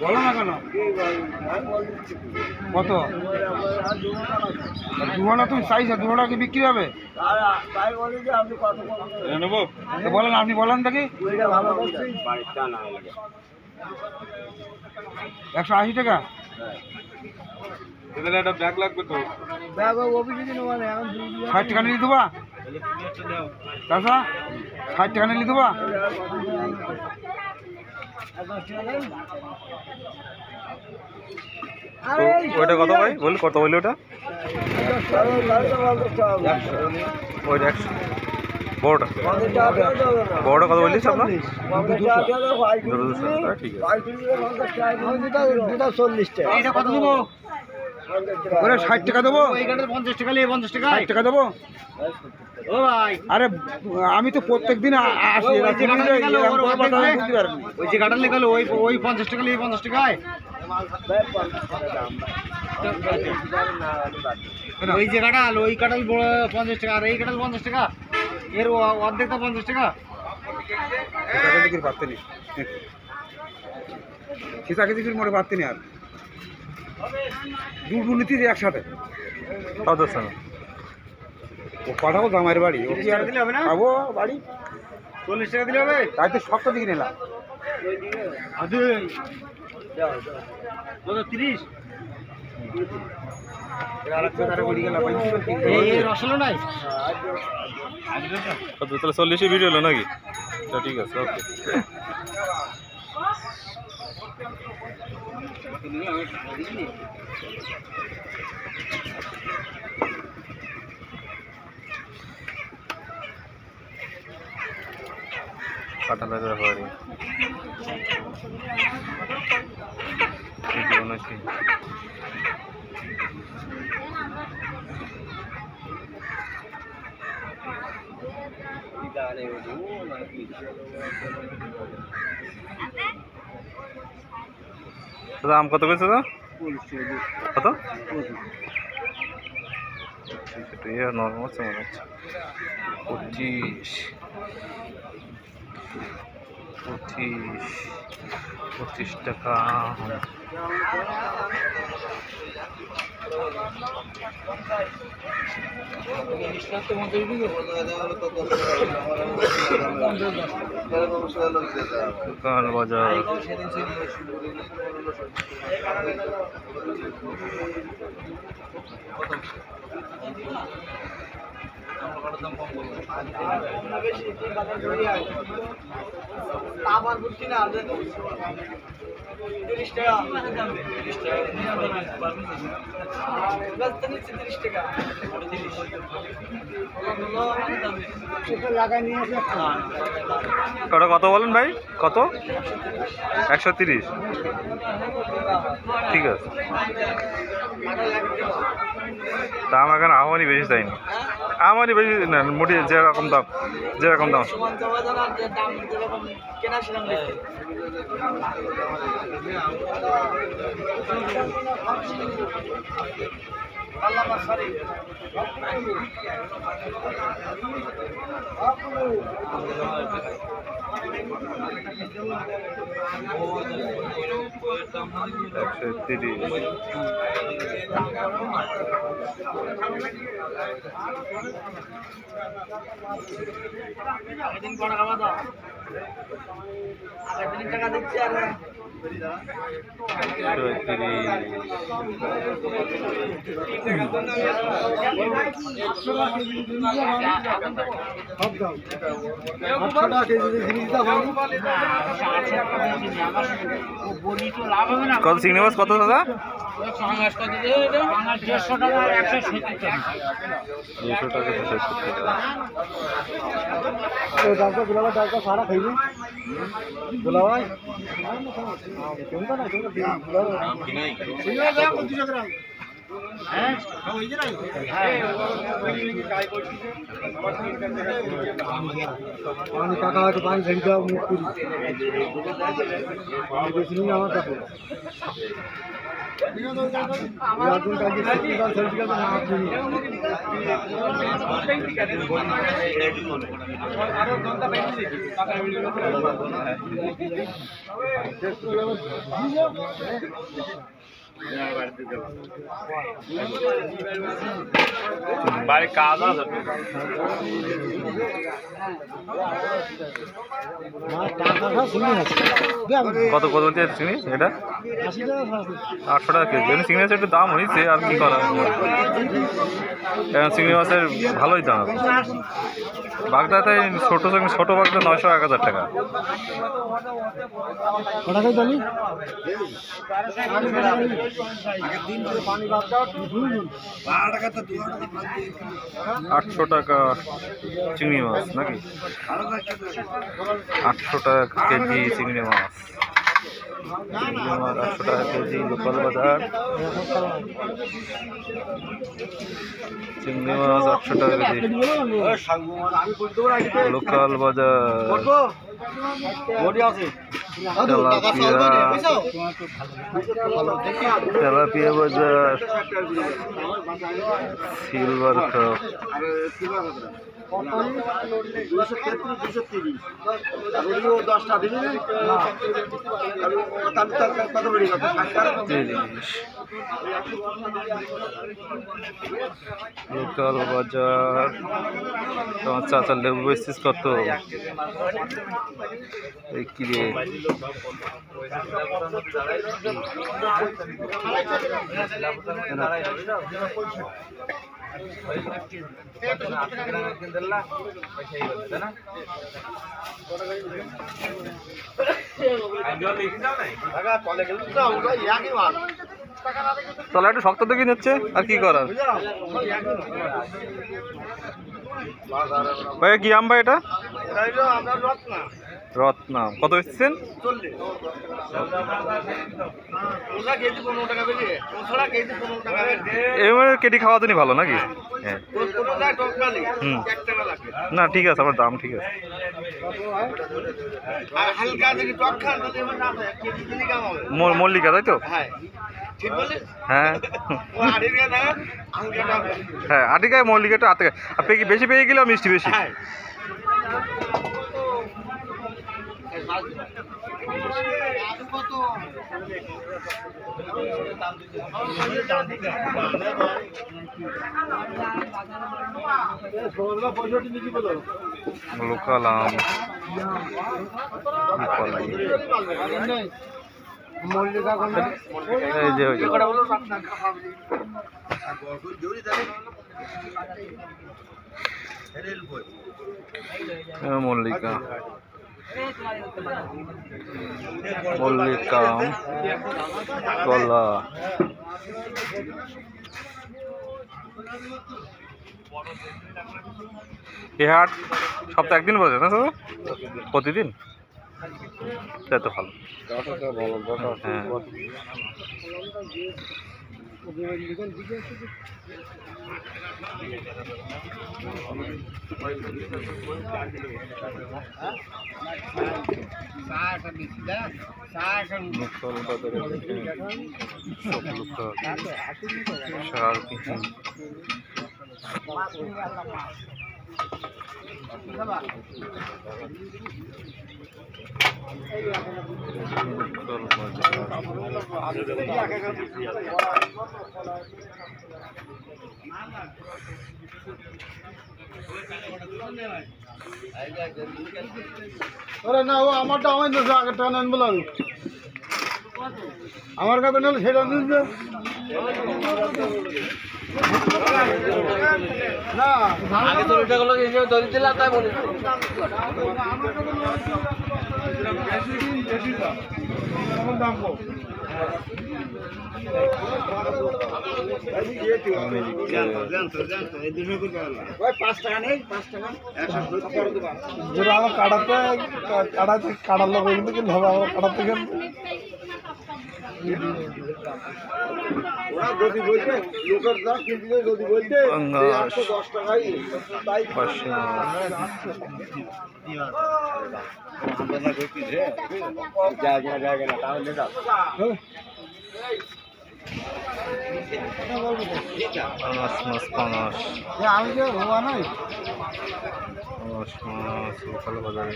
বলো না কেন কত দুঘন্টা তুমি চাইছো, দুঘন্টা কি বিক্রি হবে? নেবো বলেন, আপনি বলেন দেখি। 180 টাকা। একটা ব্যাগ লাগবে তো, 60 টাকা নিয়ে দেবা চাষা, 60 টাকা নিয়ে দেবা। ওইটা কত ভাই বল, কত বললি ওটা? ওইটা 100। বড়টা বড়টা কত বললিস আপনার? 200। ঠিক আছে। কত দেবো? 60 টাকা দেবো। 50 টাকা নিয়ে 50 টাকা 60 টাকা দেবো। ও ভাই, আরে আমি তো প্রত্যেক দিন আসি, ওই যে কাটালে গেল ওই 50 টাকা নিয়ে 50 টাকায়। ওই যে কাটাল, ওই কাটাল 50 টাকা, আর এই কাটাল 50 টাকা, এর অর্ধেকটা 50 টাকা। পারতেনি খিচা খিচি মোটে পারতেনি, আর দুর্নীতি একসাথে ও পাঠাবো জামাইয়ের বাড়ি। ও কি আর দিলে হবে না? খাবো বাড়ি 40 টাকা দিলে হবে। তাই তো শক্ত দিকে নিলাম। 30 রসলো নাই। তাহলে 40 ভিডিও হলো নাকি? ঠিক আছে, ওকে। কাটালের ব্যাপারে ভিডিও নাকি? আম কত পেয়েছে তো? কত? নরমাল আছে মনে হচ্ছে। 25 টাকা। দোকান বাজার কটা কত বলেন ভাই? কত? 130। ঠিক আছে। দাম এখন আমারই বেশি চাইনি, আমারই বেশি না, মোটি যেরকম দাম যেরকম দাম। টাকা দিচ্ছি আর কত চিংড়ি মাছ কত দাদা? 150 টাকা 170 টাকা 200 টাকা 170 টাকা। सारा खाइए गुलाबाई पानी काका तो पानी घंटा मुख पूरी पानी बेचनी हमारे বাড়ির কাজ আছে কত কত চিনি এটা 800 টাকা কেজি চিংড়ি মাছের একটু দাম হয়েছে আর কি করা চিংড়ি মাছের ভালোই দাম বাগদাতে ছোট বাগদা 900-1000 টাকা আটশো টাকা চিংড়ি মাছ নাকি 800 টাকা কেজি চিংড়ি মাছ 800 টাকা কেজি লোকাল বাজার চিংড়ি মাছ 800 টাকা কেজি লোকাল বাজার তেলাপিয়া বাজার সিলভার কাপ লোকাল বাজার তোমার চাচা লেবু বেচছিস কত এই কি রে তাহলে একটু শক্ত দেখে নিচ্ছে আর কি করার ভাই কি আম ভাই এটা রত্না কত এসছেন এবারে কেটি খাওয়া তো ভালো নাকি হ্যাঁ না ঠিক আছে আমার দাম ঠিক আছে মল্লিকা তাই তো হ্যাঁ হ্যাঁ আটিকায় মল্লিকাটা আটকে আপনি কি বেশি পেয়ে গেলে মিষ্টি বেশি লোকাল আম এই যে মল্লিকা মল্লিকা কলা এ হাট সপ্তাহে একদিন বসে না দাদা প্রতিদিন তাই তো ভালো হ্যাঁ আরে না ও আমারটা আমার তো আগের টাকা নেন বললাম আমার কাছে নিলে সেটা দিন না আগে তো এটা গুলো দড়ি দিলাম তাই বলি দাম কম কাটার লোক কিন্তু হবে আমার কাটাতে গেলে ওরা যদি বলছে লোকের দাম কিনতে যদি বলছে 10 টাকাই তাই জায়গা না তাহলে পাঙাশ মাছ পাঙাশ আমি যে হওয়া নয় পাঙাশ মাছ লোকাল বাজারে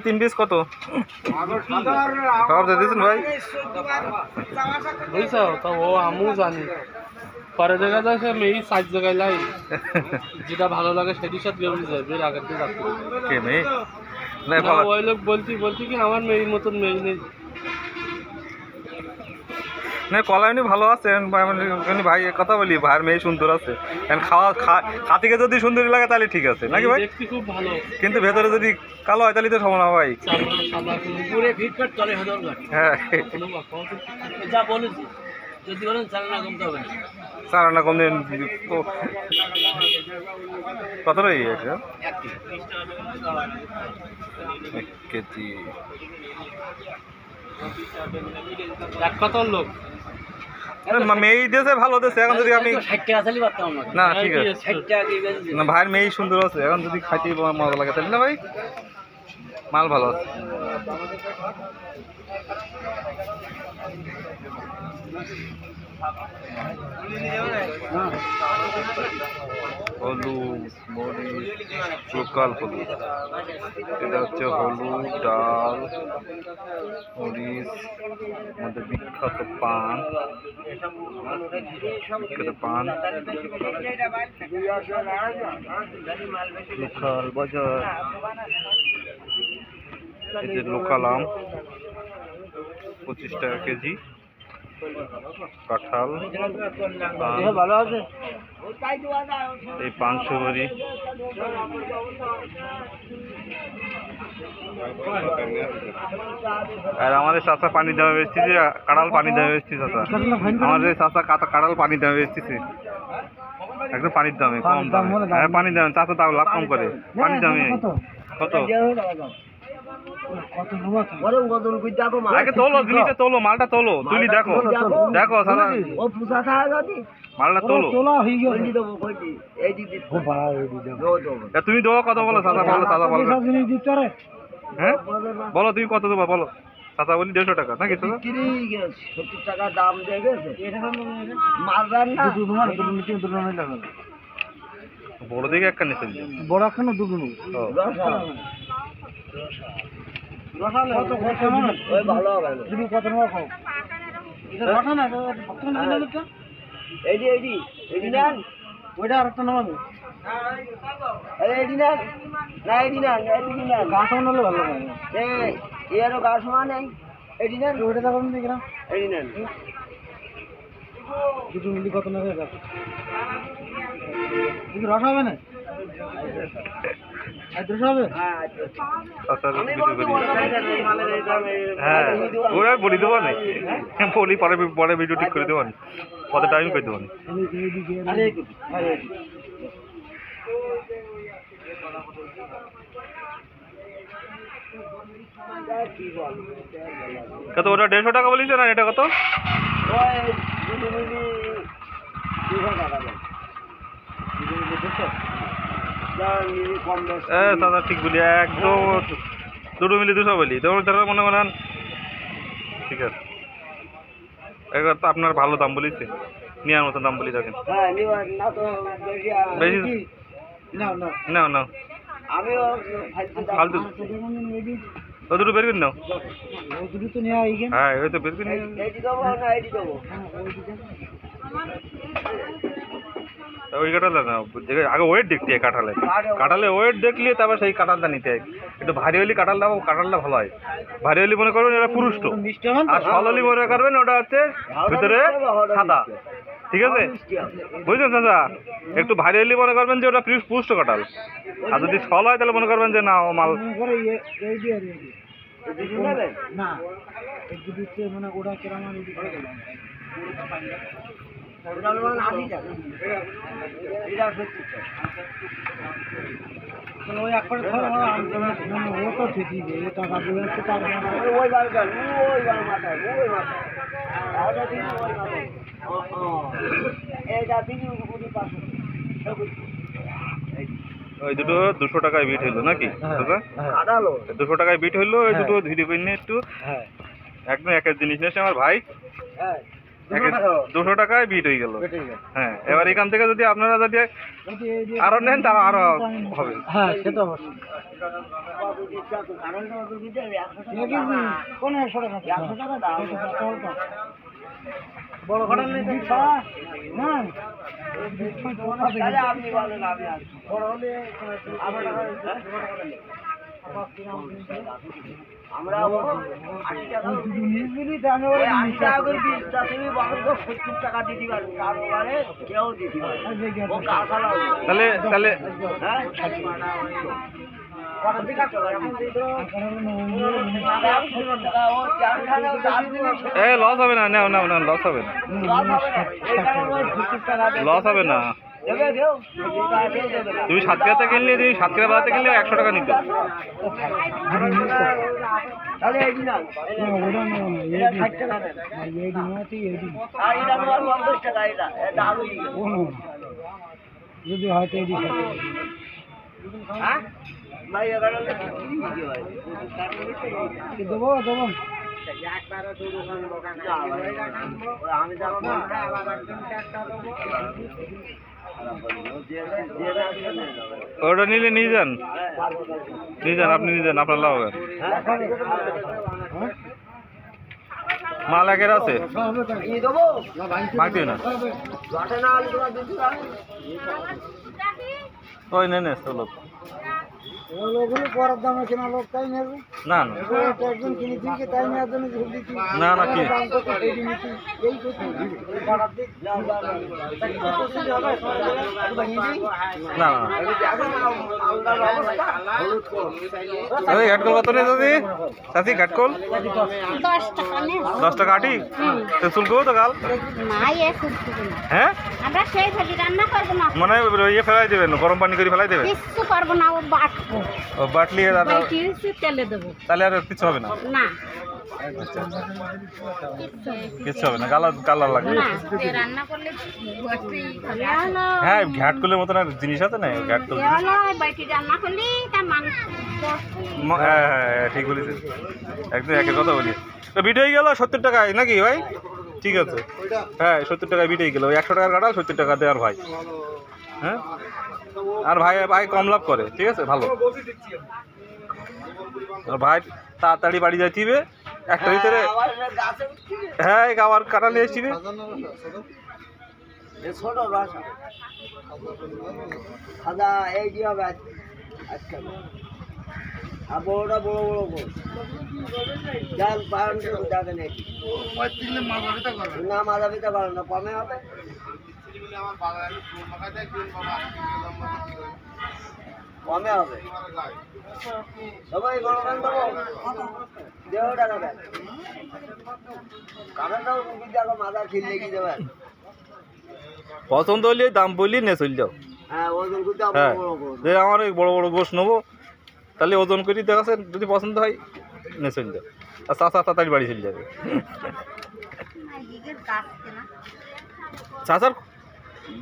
তিন পিস কত খাবার দিয়েছেন ভাই বুঝছো তো ও আমিও জানি পরে দেখা যায় সে মেয়ে সাইজ জায়গায় লাই যেটা ভালো লাগে সেটির সাথে বেরোতে যায় বের আগের দিন রাখতে কে মেয়ে না না, ওই লোক বলছি কি আমার মেয়ের মতন মেয়ে নেই না কলা এমনি ভালো আছে ভাই এক কথা বলি ভাইয়ের মেয়ে সুন্দর আছে খাতিকে যদি সুন্দরী লাগে তাহলে ঠিক আছে নাকি ভাই দেখতে খুব ভালো কিন্তু ভেতরে যদি কালো হয় তাহলে তো সমান না ভাই সাদা পুরো ফিটফাট চলে হদর হ্যাঁ যা বলেছি যদি বলেন চালানা কমতে হবে না সারানা কম দিন কত রয়ে গেছে কেজি এক কথা লোক মেয়ে দিয়েছে ভালো দিয়েছে এখন যদি আমি 60 টাকা চালি পারতাম না ঠিক আছে 60 টাকা দিয়ে বেচেছি না ভাইয়ের মেয়ে সুন্দর আছে এখন যদি খাইতে মজা লাগে তাহলে না ভাই মাল ভালো আছে হলুদ মরিচ লোকাল হলুদ এটা হচ্ছে হলুদ ডাল মরিচ আমাদের বিখ্যাত পান লোকাল বাজার এই যে লোকাল আম 25 টাকা কেজি কাঁঠাল ভালো আছে এই পান সুপারি আর আমাদের চাষা পানি দেওয়া বেচতেছে কাঁড়াল পানি দেওয়া বেচতেছে চাষা আমাদের চাষা কাঁড়াল পানি দেওয়া বেচতেছে একদম পানির দামে কম দামে হ্যাঁ পানির দামে চাষা তাও লাভ কম করে পানির দামে কত আগে তোলো জিনিসটা তোলো মালটা তোলো তুলি দেখো দেখো সাদা মালটা তোলো তুমি দেবো কত বলো সাদা বলো সাদা বলো হ্যাঁ বলো তুমি কত দেবো বলো সাদা বলি 150 টাকা নাকি সাদা 70 টাকা দাম দিয়ে গেছে মারবেন না বড় দিকে একটা নিচে বড় একখানে দুটো নেব ভালো হবে যদি কত নেওয়া খাও রসা না এইডি নেন ওইটা আর একটা নেওয়া এইডি নেন না এইডি নেন গাছ হলে ভালো লাগে এরও গাছ সমান নেই এইডি নেন ওইটা দেখুন দেখলাম এইডি নেন দুটো মিলি কত নেবে রস হবে না হ্যাঁ ওরা বলি দেবো না বলি পরে পরে ভিডিও ঠিক করে দেবো কত টাইম করে দেবো কত ওটা 150 টাকা বলিস না এটা কত দাদা ঠিক বলি একদম 2 মিলি 200 বলি তারা মনে করেন ঠিক আছে এবার তো আপনার ভালো দাম বলিছে নেওয়ার মতো দাম বলি দেখেন বেশি না না ফালতু ও দুটো বের করে নাও হ্যাঁ ওই তো বের করে ওই কাঁঠালটা না আগে ওয়েট দেখতে হয় কাঁঠালে ওয়েট দেখলে তারপর সেই কাঁঠালটা নিতে হয় একটু ভারী হলি কাঁঠালটা ভালো হয় ভারী হলি মনে করবেন এটা পুরুষ্ট আর সল হলি মনে করবেন ওটা হচ্ছে ভিতরে সাদা ঠিক আছে বুঝলেন দাদা একটু ভারী হলি মনে করবেন যে ওটা পুষ্ট কাঁঠাল আর যদি সল হয় তাহলে মনে করবেন যে না ও মাল না দিচ্ছে মানে ওটা কেরাম ওই একবারে ও তো ঠিকই যে টাকা দিয়ে হচ্ছে তার ওই বারকার ওই বার মাথায় ওই মাথায় এইটা দিদি পাশে ওই দুটো 200 টাকায় বিট হইলো নাকি দাদা? 200 টাকায় বিট হইলো। ওই দুটো ভিডিও করে নিয়ে একটু একদম একের জিনিস নিয়েছে আমার ভাই। 200 টাকায় বিট হয়ে গেল। হ্যাঁ, এবার এখান থেকে যদি আপনারা যদি আরো নেন তারা আরো হবে। হ্যাঁ সে তো অবশ্যই কোন 100 টাকা 100 টাকা দাও বড় ঘটনা নেই না তাহলে আপনি বলেন আমি আসছি বড় হলে আমরা 80 টাকা নিয়ে দামে ওই 80 টাকা করে 20 টাকা তুমি বলো তো 70 টাকা দিতে পারবে তারপরে কেউ দিতে পারবে ও কাঁচালা তাহলে হ্যাঁ লস হবে না, না না না লস হবে না, লস হবে না। তুমি সাতক্ষীরাতে কিনলে, তুমি সাতক্ষীরা বাজাতে কিনলে 100 টাকা নিতে। যদি হয়তো দেবো দেবো আমি ওটা নিলে নিয়ে যান, আপনি নিয়ে যান, আপনার লাভ হবে। মাল একের আছে মাগদিও না ওই নে চলো লোকগুলো পরের দামে কেনা লোক তাই নেবে না না একজন কিনে দিকে তাই নেওয়ার জন্য না না কি না ঘাটকল কত নেই দাদি চাচি? ঘাটকল 10 টাকা আটি শুল্ক তো কাল। হ্যাঁ মানে ইয়ে ফেলাই দেবেন, গরম পানি করে ফেলাই দেবেন, বাটলি তাহলে আর কিছু হবে না, কিচ্ছু হবে না, কালার লাগবে। হ্যাঁ ঘাটকলের মতন আর জিনিস আছে না ঘাটকল। হ্যাঁ ঠিক বলেছেন, একদম একের কথা বলি। তো বিট হয়ে গেল 70 টাকায় নাকি ভাই? ঠিক আছে, হ্যাঁ 70 টাকায় বিট হয়ে গেল। 100 টাকার কাটাল 70 টাকা দেওয়ার ভাই। হ্যাঁ আর ভাই কম লাভ করে, ঠিক আছে ভালো। ভাই তাড়াতাড়ি বাড়ি যাইতিবে একটা ভিতরে। হ্যাঁ আবার কাটা নিয়ে এসছিবে ছোট বাসা সাদা এই কি হবে আজকে আর বড়টা বড় বড় গোস জাল পাউন্ড যাবে নাকি না মাথা পিতা পারো না কমে হবে কমে হবে সবাই বড় গান দেবো দেওটা দেবেন কানাটাও রুগী দেখো মাথা খিল লেগে দেবেন পছন্দ হলে দাম বললি নে চল যাও। হ্যাঁ ওজন করতে হ্যাঁ যে আমার এই বড় বড় গোশ নেবো তাহলে ওজন করি দেখাচ্ছে, যদি পছন্দ হয় নে চল যাও। আর তাড়াতাড়ি বাড়ি চলে যাবে। চাচার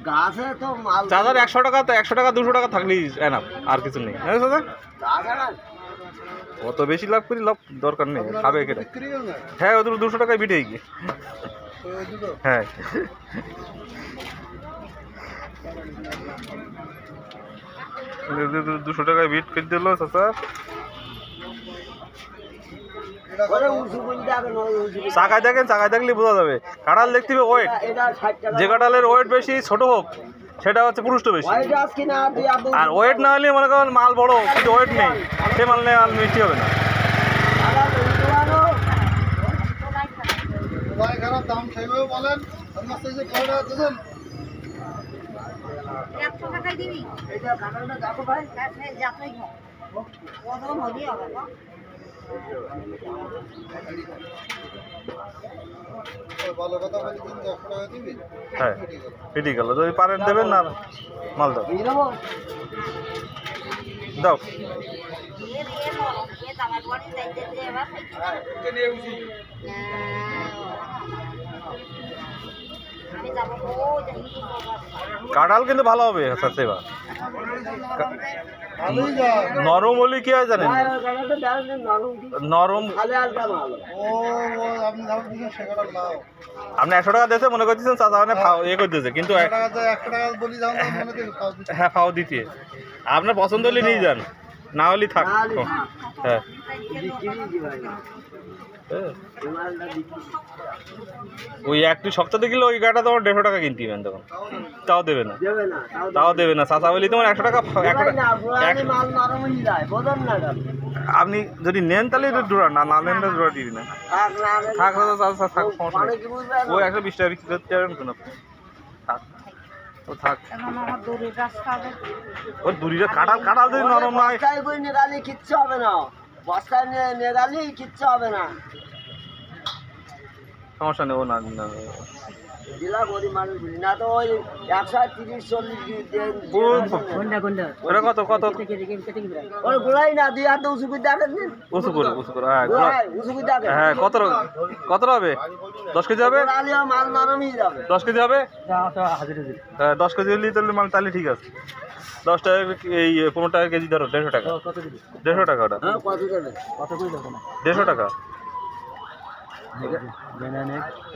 গাছে তো মাল চাচার 100 টাকা, তো 100 টাকা 200 টাকা থাকলেই এনাফ, আর কিছু নেই। হ্যাঁ চাচা অত বেশি লাভ করি, লাভ দরকার নেই, খাবে কেটে। হ্যাঁ ওদের 200 টাকায় বিটে গিয়ে। হ্যাঁ 200 টাকায় বিট করে দিল চাচা। চাকায় দেখেন, চাকায় দেখলে বোঝা যাবে। কাঁঠাল দেখতে হবে ওয়েট, যে কাঁঠালের ওয়েট বেশি ছোট হোক সেটা হচ্ছে পুরুষটা বেশি। আর ওয়েট না হলে মনে করেন মাল বড় কিন্তু ওয়েট নেই, সে মাল নেই, মাল মিষ্টি হবে না। দাম সেইভাবে বলেন। হ্যাঁ ফিটি গেল যদি পারেন দেবেন না মাল দাও দিয়ে দেবো দাও কাঁঠাল কিন্তু ভালো হবে স্যার সেবা নরম হলে কি হয় জানেন নরম আপনি 100 টাকা দিয়েছে মনে করতেছেন চাচা মানে ইয়ে করতেছে কিন্তু হ্যাঁ ফাও দিতে আপনার পছন্দ হলে নিয়ে যান না হলে থাক হ্যাঁ ওই একটু সপ্তাহে গেলে ওই গাটা তোমার 150 টাকা কিনতে হবে তখন তাও দেবে না চাচা বলি তোমার 100 টাকা আপনি যদি নেন তাহলে জোড়া না নেন জোড়া দিবি না থাক ওই 120 টাকা বিক্রি করতে পারবেন তো থাক ও থাক ওর দূরিটা কাঁঠাল যদি নরম না হয় কিচ্ছু হবে না বস্তায় নিয়ে গেলে কিচ্ছু হবে না সমস্যা নেই ও না জেলা গরিব মানুষ বুঝি না তো ওই 130-40 ওটা কত ওই গোলাই না দুই হাতে উঁচু করে দেখেন উঁচু করে উঁচু করে দেখেন হ্যাঁ কত হবে 10 কেজি হবে মাল নরমই যাবে 10 কেজি হবে হ্যাঁ 10 কেজি হলে তাহলে মাল তাহলে ঠিক আছে 10 টাকা এই 15 টাকা কেজি ধরো 150 টাকা 150 টাকা ওটা কত দেবে 150 টাকা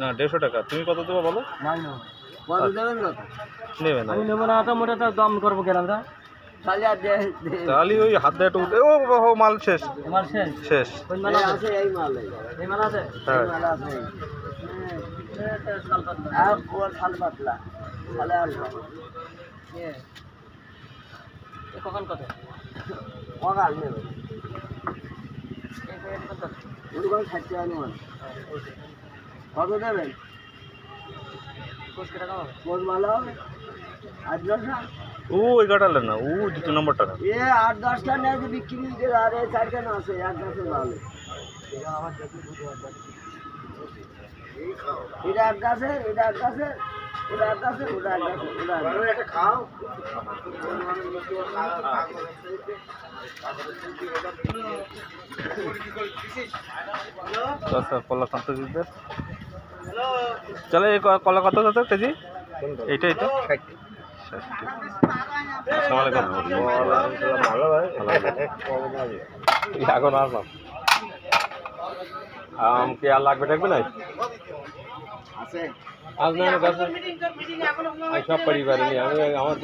না 150 টাকা তুমি কত দেবো বলো কত দেবেন না নেবে না আমি নেবো না তো মোটা দাম করবো কেন আমরা তাহলে ওই হাত দিয়ে একটু ও মাল শেষ শেষ আছে এই মাল আছে হ্যাঁ আর ওর ছাল পাতলা ছালে আর কখন কত অগাল নেবে ওরকম থাকতে হয় না কত দেবেন কোন ভালো হবে 8-10টা ওই কাটালে না ও 2 নম্বরটা না 8-10টা নেই যে বিক্রি দিতে আর এই 4টা না আছে এক গাছে ভালো এটা এক গাছে এটা এক গাছে ওটা এক গাছে ওটা এক গাছে ওটা একটা খাও আচ্ছা কলা কত দিতে চলে এই কলা কত কেজি এইটা এখন আসলাম কি আর লাগবে থাকবে না আছে আজ না সব পরিবারে নিয়ে আমি আমার